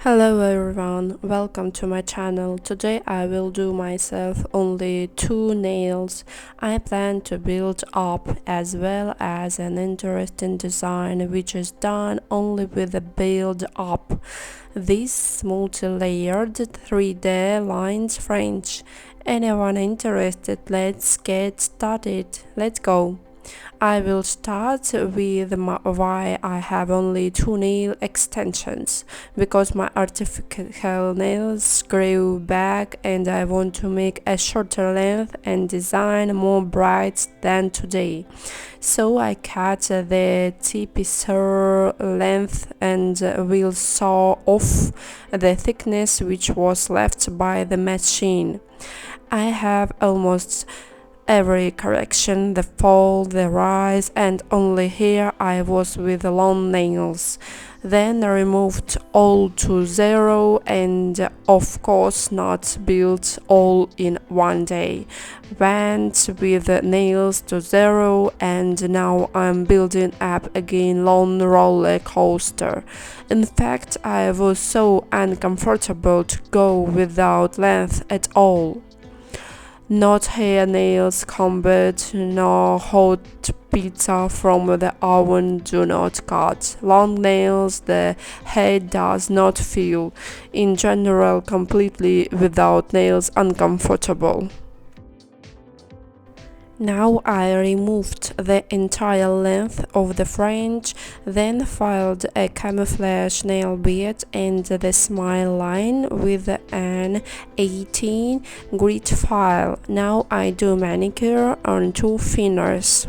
Hello everyone, welcome to my channel. Today I will do myself only 2 nails. I plan to build up as well as an interesting design which is done only with a build up. This multi-layered 3D lines French. Anyone interested? Let's get started. Let's go. I will start with why I have only 2 nail extensions, because my artificial nails grew back and I want to make a shorter length and design more bright than today. So I cut the tipper length and will saw off the thickness which was left by the machine. I have almost every correction, the fall, the rise, and only here I was with the long nails. Then I removed all to zero and of course not built all in one day. Went with the nails to zero and now I'm building up again long roller coaster. In fact, I was so uncomfortable to go without length at all. Not hair nails combat, nor hot pizza from the oven do not cut. Long nails the head does not feel, in general completely without nails uncomfortable. Now I removed the entire length of the French, then filed a camouflage nail bed and the smile line with an 18 grit file. Now I do manicure on 2 fingers.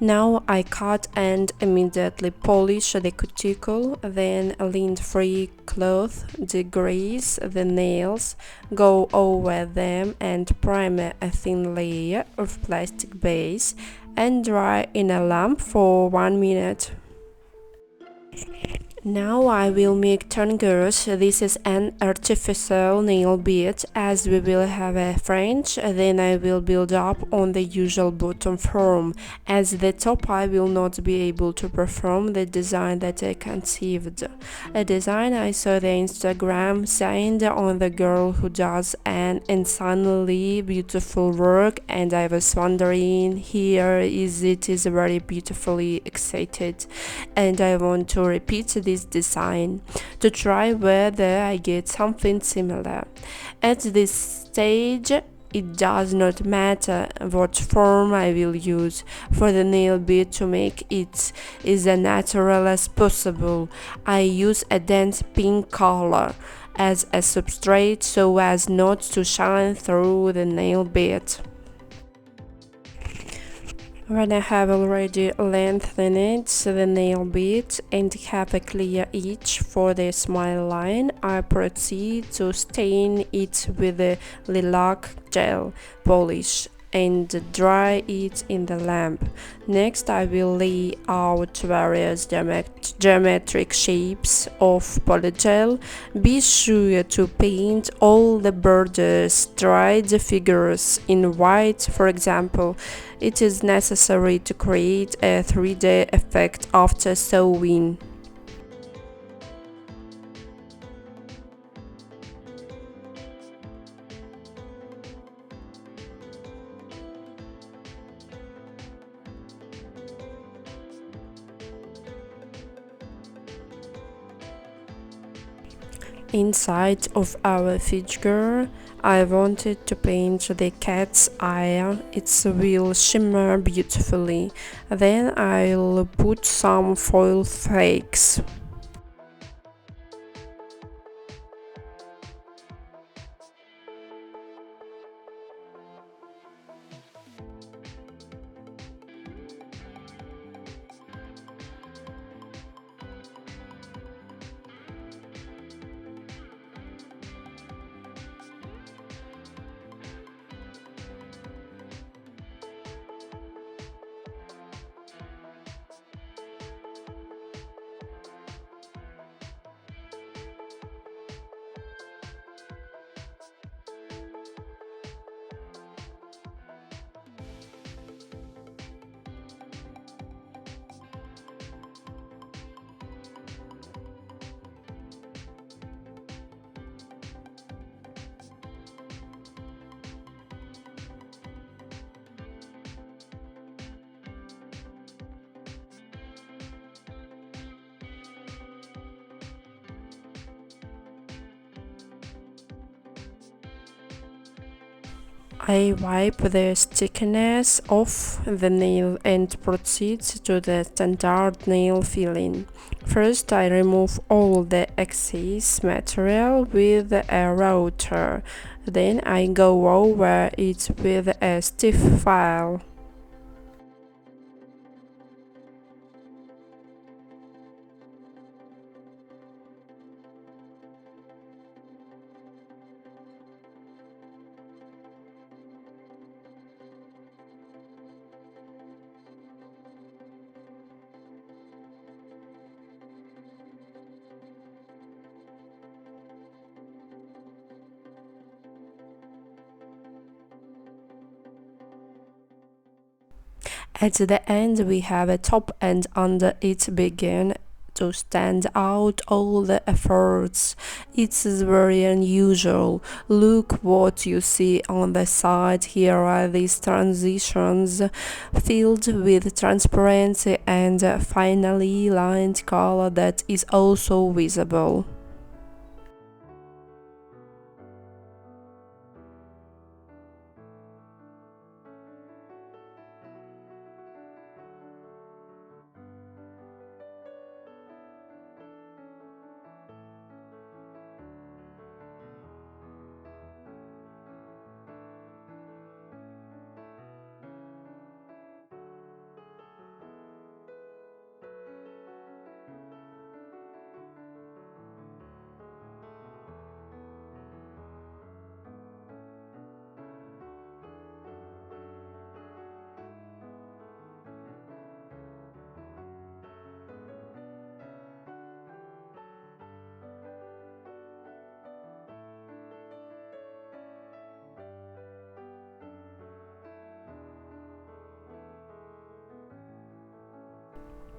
Now I cut and immediately polish the cuticle, then lint-free cloth degrease the nails, go over them and prime a thin layer of plastic base and dry in a lamp for 1 minute. Now I will make tangers. This is an artificial nail bed, as we will have a French. Then I will build up on the usual bottom form. As the top I will not be able to perform the design that I conceived. A design I saw the Instagram signed on the girl who does an insanely beautiful work, and I was wondering, here is it is very beautifully excited, and I want to repeat this design to try whether I get something similar. At this stage it does not matter what form I will use for the nail bed to make it as natural as possible. I use a dense pink color as a substrate so as not to shine through the nail bed. When I have already lengthened the nail bed and have a clear edge for the smile line, I proceed to stain it with a lilac gel polish and dry it in the lamp. Next I will lay out various geometric shapes of polygel. Be sure to paint all the borders, dried figures in white, for example. It is necessary to create a 3D effect after sewing. Inside of our figure, I wanted to paint the cat's eye. It will shimmer beautifully. Then I'll put some foil flakes. I wipe the stickiness off the nail and proceed to the standard nail filling. First, I remove all the excess material with a router. Then I go over it with a stiff file. At the end, we have a top, and under it begin to stand out all the efforts. It's very unusual. Look what you see on the side. Here are these transitions filled with transparency and finely lined color that is also visible.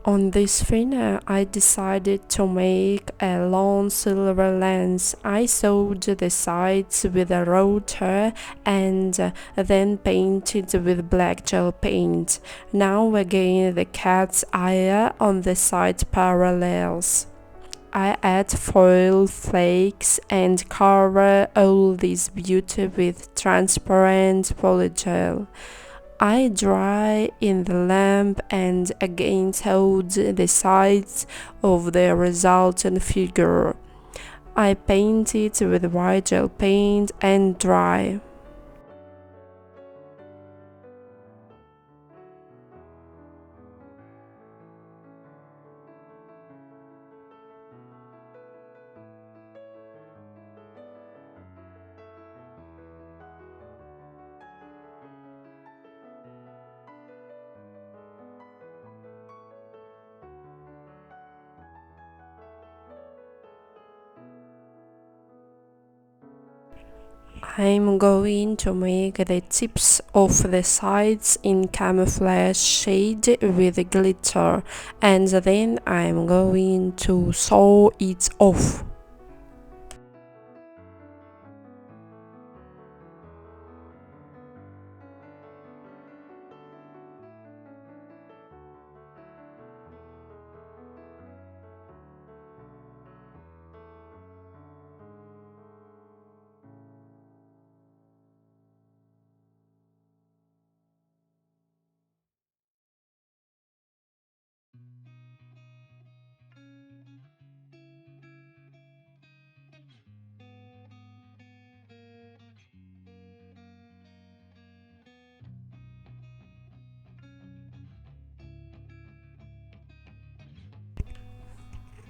On this thinner, I decided to make a long silver lens. I sewed the sides with a router and then painted with black gel paint. Now again the cat's eye on the side parallels. I add foil flakes and cover all this beauty with transparent polygel. I dry in the lamp and again hold the sides of the resultant figure. I paint it with white gel paint and dry. I'm going to make the tips of the sides in camouflage shade with glitter, and then I'm going to sew it off.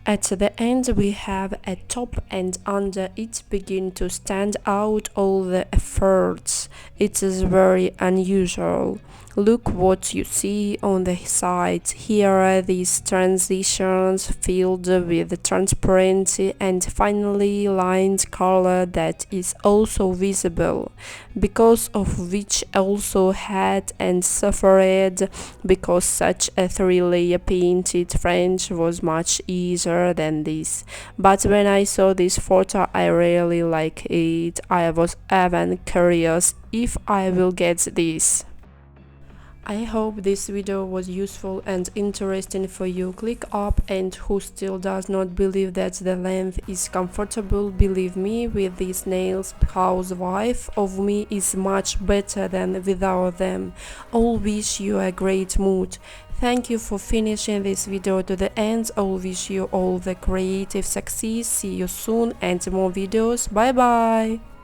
At the end we have a top, and under it begin to stand out all the efforts. It is very unusual. Look what you see on the sides. Here are these transitions filled with transparency, and finally lined color that is also visible, because of which also had and suffered, because such a three-layer painted French was much easier than this. But when I saw this photo I really like it. I was even curious if I will get this. I hope this video was useful and interesting for you. Click up, and who still does not believe that the length is comfortable, believe me, with these nails, housewife of me is much better than without them. All wish you a great mood. Thank you for finishing this video to the end. All wish you all the creative success. See you soon and more videos. Bye bye.